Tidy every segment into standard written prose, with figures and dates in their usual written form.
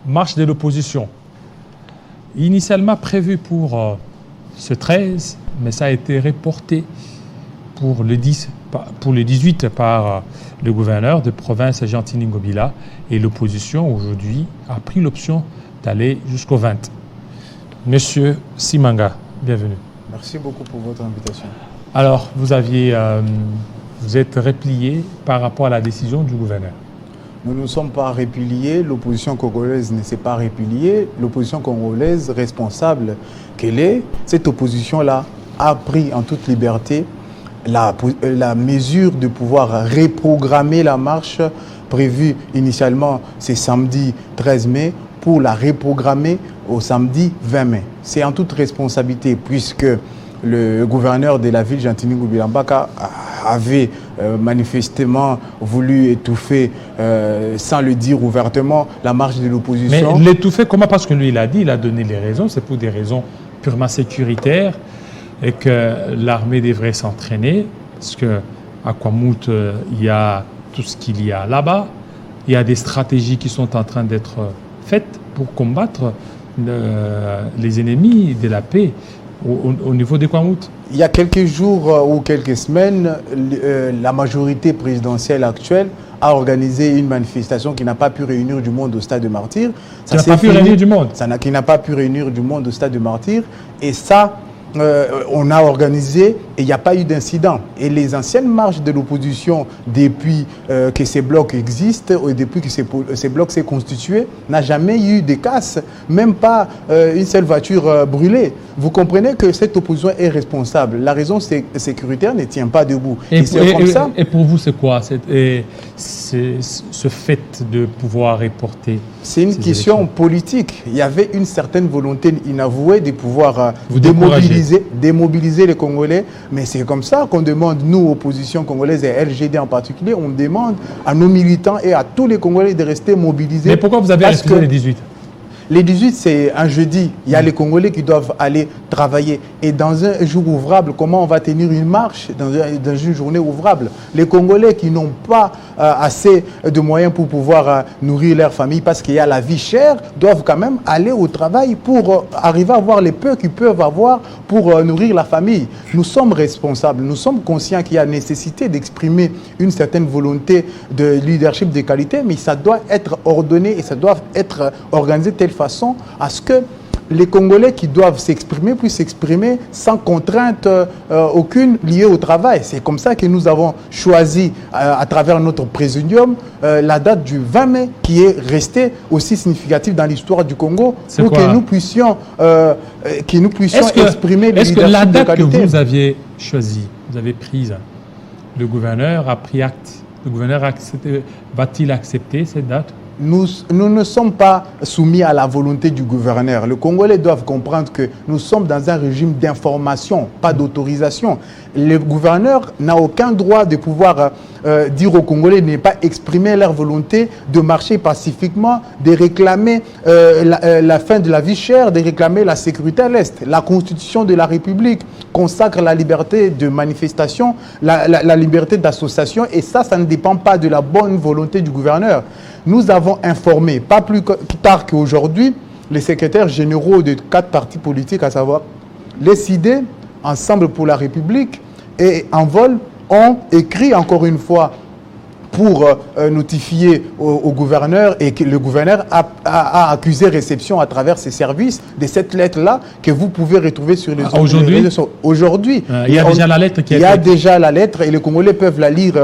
marche de l'opposition. Initialement prévu pour ce 13, mais ça a été reporté pour le 18 par le gouverneur de province Gentini Ngobila, et l'opposition aujourd'hui a pris l'option d'aller jusqu'au 20. Monsieur Simanga, bienvenue. Merci beaucoup pour votre invitation. Alors, vous êtes replié par rapport à la décision du gouverneur. Nous ne sommes pas repliés, l'opposition congolaise ne s'est pas repliée. L'opposition congolaise responsable qu'elle est, cette opposition-là a pris en toute liberté la mesure de pouvoir reprogrammer la marche prévue initialement ce samedi 13 mai pour la reprogrammer au samedi 20 mai. C'est en toute responsabilité puisque le gouverneur de la ville, Gentini Ngobila Mbaka, avait manifestement voulu étouffer, sans le dire ouvertement, la marche de l'opposition. Mais l'étouffer comment? Parce que lui, il a dit, il a donné les raisons, c'est pour des raisons purement sécuritaires et que l'armée devrait s'entraîner, parce qu'à Kwamout, il y a tout ce qu'il y a là-bas, il y a des stratégies qui sont en train d'être faites pour combattre les ennemis de la paix au niveau des Kwamout. Il y a quelques jours ou quelques semaines, la majorité présidentielle actuelle a organisé une manifestation qui n'a pas pu réunir du monde au stade de Martyrs. Qui n'a pas pu réunir du monde. Qui n'a pas pu réunir du monde au stade de Martyrs. Et ça, on a organisé et il n'y a pas eu d'incident. Et les anciennes marches de l'opposition, depuis que ces blocs existent, et depuis que ces blocs s'est constitué, n'a jamais eu de casse, même pas une seule voiture brûlée. Vous comprenez que cette opposition est responsable. La raison sécuritaire ne tient pas debout. Et pour vous, c'est quoi ce fait de pouvoir reporter? C'est une question élections politique. Il y avait une certaine volonté inavouée de pouvoir démobiliser les Congolais. Mais c'est comme ça qu'on demande, nous, opposition congolaise et LGD en particulier, on demande à nos militants et à tous les Congolais de rester mobilisés. Mais pourquoi vous avez exclu les 18 ? Les 18, c'est un jeudi. Il y a les Congolais qui doivent aller travailler. Et dans un jour ouvrable, comment on va tenir une marche dans une journée ouvrable? Les Congolais qui n'ont pas assez de moyens pour pouvoir nourrir leur famille parce qu'il y a la vie chère, doivent quand même aller au travail pour arriver à avoir les peu qu'ils peuvent avoir pour nourrir la famille. Nous sommes responsables. Nous sommes conscients qu'il y a nécessité d'exprimer une certaine volonté de leadership de qualité, mais ça doit être ordonné et ça doit être organisé de telle façon à ce que les Congolais qui doivent s'exprimer puissent s'exprimer sans contrainte aucune liée au travail. C'est comme ça que nous avons choisi à travers notre présidium la date du 20 mai qui est restée aussi significative dans l'histoire du Congo pour que nous puissions exprimer le leadership de qualité. Est-ce que la date que vous aviez choisie, vous avez prise, le gouverneur a pris acte, le gouverneur va-t-il accepter cette date? Nous ne sommes pas soumis à la volonté du gouverneur. Les Congolais doivent comprendre que nous sommes dans un régime d'information, pas d'autorisation. Le gouverneur n'a aucun droit de pouvoir dire aux Congolais de ne pas exprimer leur volonté de marcher pacifiquement, de réclamer la fin de la vie chère, de réclamer la sécurité à l'Est. La Constitution de la République consacre la liberté de manifestation, la liberté d'association, et ça ne dépend pas de la bonne volonté du gouverneur. Nous avons informé, pas plus tard qu'aujourd'hui, les secrétaires généraux de 4 partis politiques, à savoir les CID, Ensemble pour la République et Envol, ont écrit encore une fois pour notifier au gouverneur, et que le gouverneur a accusé réception à travers ses services de cette lettre-là que vous pouvez retrouver sur les réseaux. Aujourd'hui, il y a déjà la lettre qui Il y a déjà la lettre et les Congolais peuvent la lire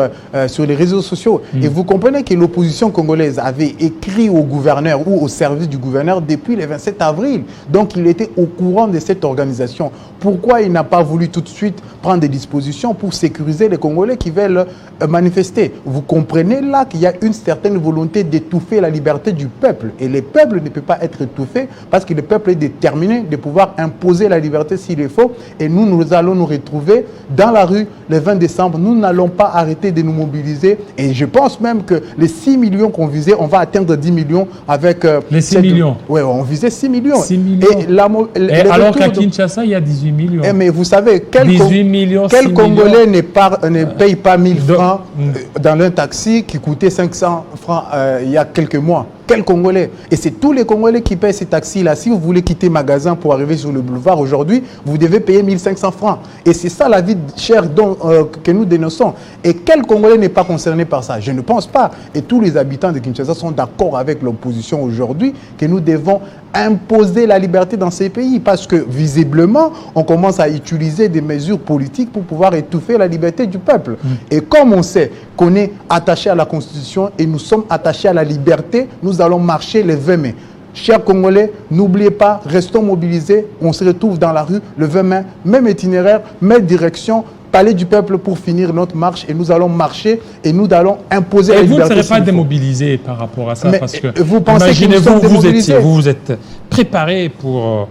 sur les réseaux sociaux. Et vous comprenez que l'opposition congolaise avait écrit au gouverneur ou au service du gouverneur depuis le 27 avril. Donc il était au courant de cette organisation. Pourquoi il n'a pas voulu tout de suite prendre des dispositions pour sécuriser les Congolais qui veulent manifester? Vous comprenez là qu'il y a une certaine volonté d'étouffer la liberté du peuple. Et le peuple ne peut pas être étouffé parce que le peuple est déterminé de pouvoir imposer la liberté s'il est faux. Et nous allons nous retrouver dans la rue le 20 décembre. Nous n'allons pas arrêter de nous mobiliser. Et je pense même que les 6 millions qu'on visait, on va atteindre 10 millions avec... les 6 millions. Oui, on visait 6 millions. 6 millions. Et alors qu'à Kinshasa, il y a 18 millions. Mais vous savez, quel Congolais ne paye pas 1000 francs dans un taxi qui coûtait 500 francs il y a quelques mois? quel Congolais? Et c'est tous les Congolais qui paient ces taxis-là. Si vous voulez quitter le magasin pour arriver sur le boulevard aujourd'hui, vous devez payer 1500 francs. Et c'est ça la vie chère que nous dénonçons. Et quel Congolais n'est pas concerné par ça? Je ne pense pas. Et tous les habitants de Kinshasa sont d'accord avec l'opposition aujourd'hui que nous devons imposer la liberté dans ces pays parce que visiblement on commence à utiliser des mesures politiques pour pouvoir étouffer la liberté du peuple. Et comme on sait qu'on est attaché à la Constitution et nous sommes attachés à la liberté, nous allons marcher le 20 mai. Chers Congolais, n'oubliez pas, restons mobilisés, on se retrouve dans la rue le 20 mai, même itinéraire, même direction, Palais du Peuple pour finir notre marche et nous allons marcher et nous allons imposer la liberté. Vous ne serez pas démobilisé par rapport à ça parce que vous pensez que nous sommes démobilisés? Vous êtes préparé pour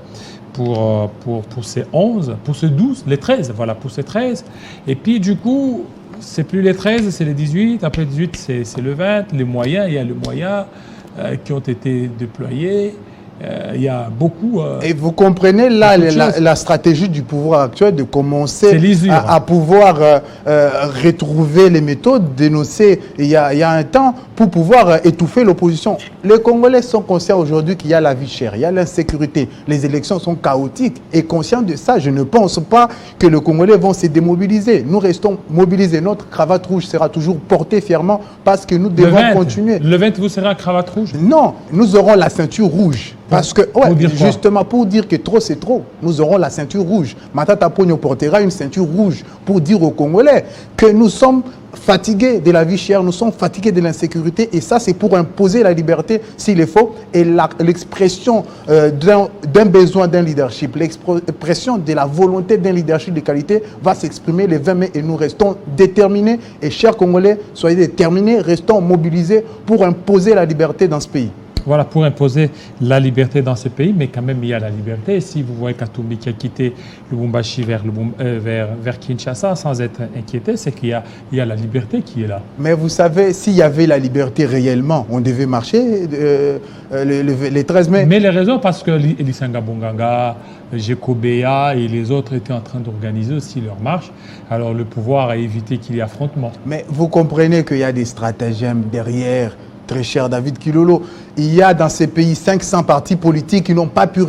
ces 11, pour ces 12, les 13, voilà, pour ces 13. Et puis du coup, c'est plus les 13, c'est les 18. Après les 18, c'est le 20. Les moyens, il y a les moyens qui ont été déployés. Il y a beaucoup... et vous comprenez là la stratégie du pouvoir actuel de commencer à pouvoir retrouver les méthodes, dénoncer il y a un temps pour pouvoir étouffer l'opposition. Les Congolais sont conscients aujourd'hui qu'il y a la vie chère, il y a l'insécurité, les élections sont chaotiques et conscients de ça, je ne pense pas que les Congolais vont se démobiliser. Nous restons mobilisés, notre cravate rouge sera toujours portée fièrement parce que nous devons continuer. Le 20, vous serez à cravate rouge? Non, nous aurons la ceinture rouge. Parce que, justement, pour dire que trop, c'est trop, nous aurons la ceinture rouge. Matata Pogno portera une ceinture rouge pour dire aux Congolais que nous sommes fatigués de la vie chère, nous sommes fatigués de l'insécurité. Et ça, c'est pour imposer la liberté s'il est faux. Et l'expression d'un besoin d'un leadership, l'expression de la volonté d'un leadership de qualité va s'exprimer le 20 mai. Et nous restons déterminés. Et chers Congolais, soyez déterminés, restons mobilisés pour imposer la liberté dans ce pays. Voilà, pour imposer la liberté dans ce pays, mais quand même, il y a la liberté. Si vous voyez Katumbi qui a quitté Lubumbashi vers Kinshasa sans être inquiété, c'est qu'il y a la liberté qui est là. Mais vous savez, s'il y avait la liberté réellement, on devait marcher les 13 mai. Mais les raisons, parce que Elisanga Bonganga, Gekobea et les autres étaient en train d'organiser aussi leur marche. Alors le pouvoir a évité qu'il y ait affrontement. Mais vous comprenez qu'il y a des stratagèmes derrière. Très cher David Kilolo, il y a dans ces pays 500 partis politiques qui n'ont pas pu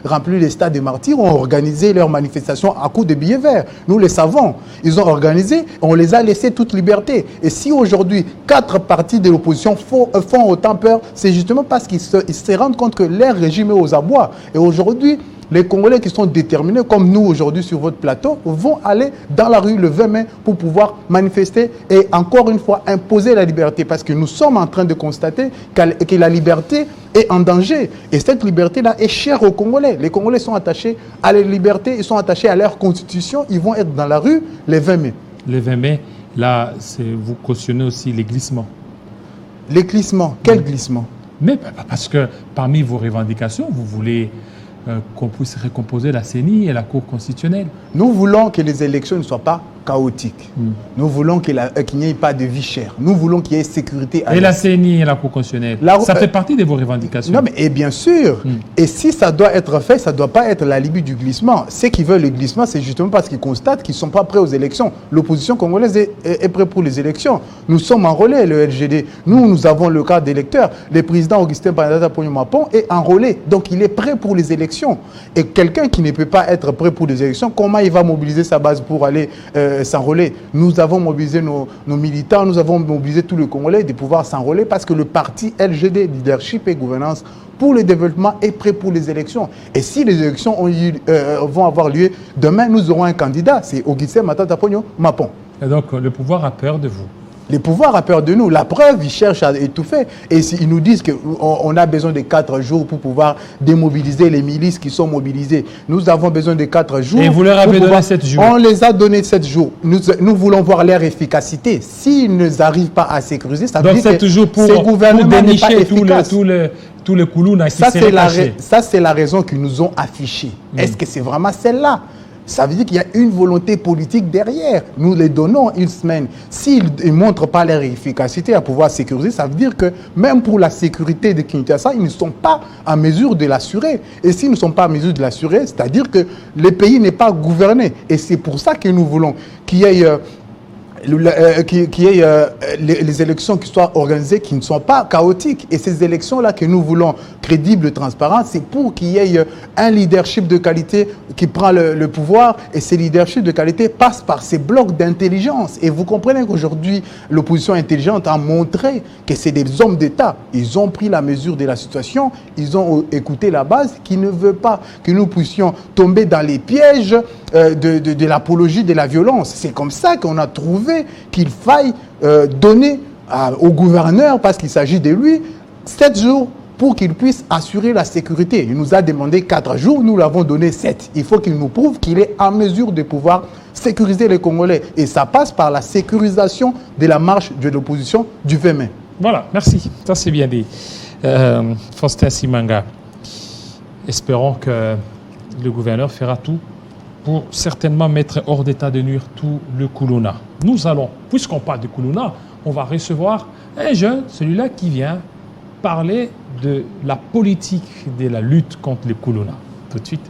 remplir les stades des martyrs, ont organisé leurs manifestations à coups de billets verts. Nous le savons. Ils ont organisé, on les a laissés toute liberté. Et si aujourd'hui 4 partis de l'opposition font autant peur, c'est justement parce qu'ils se rendent compte que leur régime est aux abois. Et aujourd'hui, les Congolais qui sont déterminés, comme nous aujourd'hui sur votre plateau, vont aller dans la rue le 20 mai pour pouvoir manifester et encore une fois imposer la liberté. Parce que nous sommes en train de constater que la liberté est en danger. Et cette liberté-là est chère aux Congolais. Les Congolais sont attachés à la liberté, ils sont attachés à leur constitution. Ils vont être dans la rue le 20 mai. Le 20 mai, là, vous cautionnez aussi les glissements. Les glissements? Quel glissement? Mais parce que parmi vos revendications, vous voulez qu'on puisse recomposer la CENI et la Cour constitutionnelle. Nous voulons que les élections ne soient pas chaotiques. Nous voulons qu'il n'y ait pas de vie chère. Nous voulons qu'il y ait sécurité. Et la CENI et la Cour constitutionnelle, ça fait partie de vos revendications. Non, mais et bien sûr. Et si ça doit être fait, ça ne doit pas être l'alibi du glissement. Ceux qui veulent le glissement, c'est justement parce qu'ils constatent qu'ils ne sont pas prêts aux élections. L'opposition congolaise est prête pour les élections. Nous sommes enrôlés, le LGD. Nous avons le cadre d'électeurs. Le président Augustin Pandata Pogno-Mapon est enrôlé. Donc, il est prêt pour les élections. Et quelqu'un qui ne peut pas être prêt pour les élections, comment il va mobiliser sa base pour aller s'enrôler? Nous avons mobilisé nos militants, nous avons mobilisé tous les Congolais de pouvoir s'enrôler parce que le parti LGD, Leadership et Gouvernance pour le développement, est prêt pour les élections. Et si les élections vont avoir lieu, demain, nous aurons un candidat, c'est Augustin Matata Pogno-Mapon. Et donc, le pouvoir a peur de vous? Le pouvoir a peur de nous. La preuve, ils cherchent à étouffer. Et ils nous disent qu'on a besoin de 4 jours pour pouvoir démobiliser les milices qui sont mobilisées. Nous avons besoin de 4 jours. Et vous leur avez donné 7 jours? On les a donné 7 jours. Nous voulons voir leur efficacité. S'ils n'arrivent pas à sécuriser, ça veut dire que ce gouvernement n'est pas efficace. Tous les coulounes qui seraient cachés. Ça, c'est la raison qu'ils nous ont affichée. Est-ce que c'est vraiment celle-là? Ça veut dire qu'il y a une volonté politique derrière. Nous les donnons une semaine. S'ils ne montrent pas leur efficacité à pouvoir sécuriser, ça veut dire que même pour la sécurité de Kinshasa, ils ne sont pas en mesure de l'assurer. Et s'ils ne sont pas en mesure de l'assurer, c'est-à-dire que le pays n'est pas gouverné. Et c'est pour ça que nous voulons qu'il y ait qu'il y ait les élections qui soient organisées, qui ne soient pas chaotiques. Et ces élections-là que nous voulons crédibles, transparentes, c'est pour qu'il y ait un leadership de qualité qui prend le pouvoir. Et ces leaderships de qualité passent par ces blocs d'intelligence. Et vous comprenez qu'aujourd'hui, l'opposition intelligente a montré que c'est des hommes d'État. Ils ont pris la mesure de la situation, ils ont écouté la base qui ne veut pas que nous puissions tomber dans les pièges de l'apologie de la violence. C'est comme ça qu'on a trouvé qu'il faille donner au gouverneur, parce qu'il s'agit de lui, 7 jours pour qu'il puisse assurer la sécurité. Il nous a demandé 4 jours, nous l'avons donné 7. Il faut qu'il nous prouve qu'il est en mesure de pouvoir sécuriser les Congolais. Et ça passe par la sécurisation de la marche de l'opposition du 20 mai. Voilà, merci. Ça, c'est bien dit. Faustin Simanga, espérons que le gouverneur fera tout pour certainement mettre hors d'état de nuire tout le Kuluna. Nous allons, puisqu'on parle de Kuluna, on va recevoir un jeune, celui-là qui vient parler de la politique de la lutte contre le Kuluna. Tout de suite.